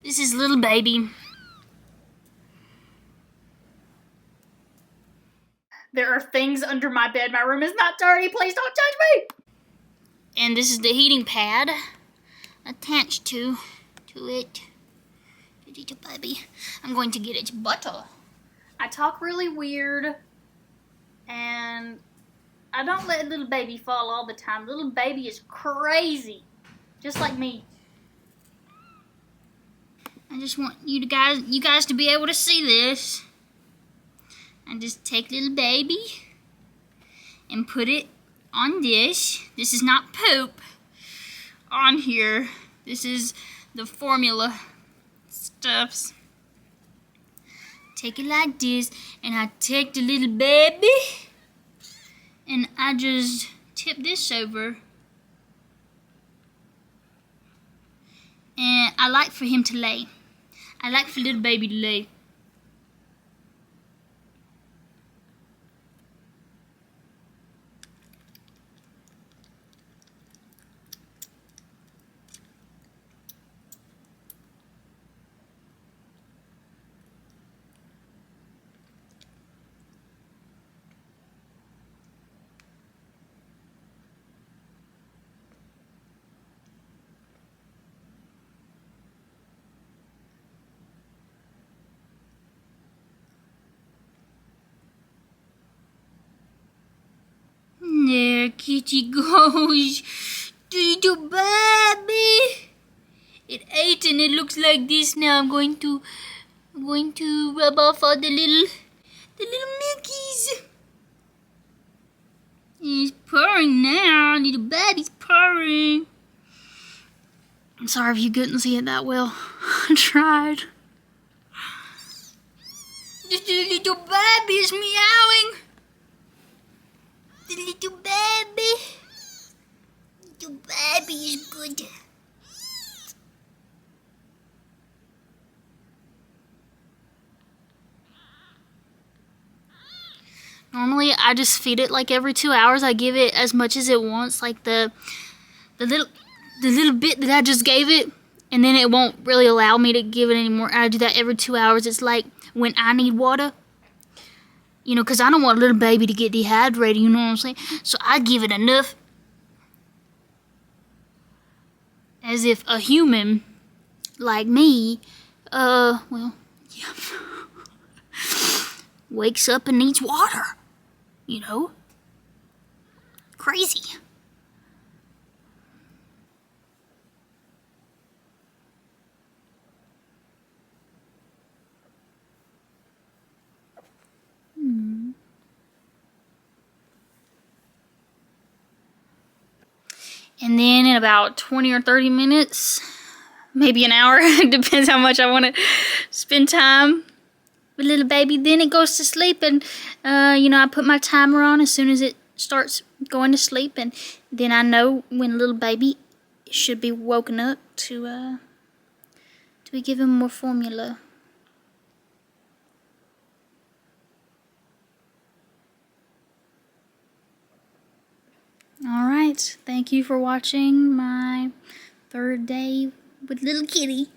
This is little baby. There are things under my bed. My room is not dirty. Please don't touch me. And this is the heating pad attached to it. Little baby. I'm going to get its butter. I talk really weird, and I don't let little baby fall all the time. Little baby is crazy, just like me. I just want you guys to be able to see this. And just take little baby and put it on this. This is not poop on here. This is the formula stuffs. Take it like this, and I take the little baby and I just tip this over. And I like for him to lay. I like for little baby to lay. There Kitty goes. Little baby. It ate and it looks like this now. I'm going to rub off all the little milkies. He's purring now. Little baby's purring. I'm sorry if you couldn't see it that well. I tried. The little baby is meowing. The little baby. Little baby is good. Normally, I just feed it like every 2 hours. I give it as much as it wants, like the little bit that I just gave it, and then it won't really allow me to give it anymore. I do that every 2 hours. It's like when I need water. You know, because I don't want a little baby to get dehydrated, you know what I'm saying? So I give it enough as if a human like me, well, yeah, wakes up and needs water, you know? Crazy. And then in about 20 or 30 minutes, maybe an hour, it depends how much I want to spend time with little baby, then it goes to sleep. And, you know, I put my timer on as soon as it starts going to sleep. And then I know when little baby should be woken up to be given more formula. Alright, thank you for watching my 3rd day with little kitty.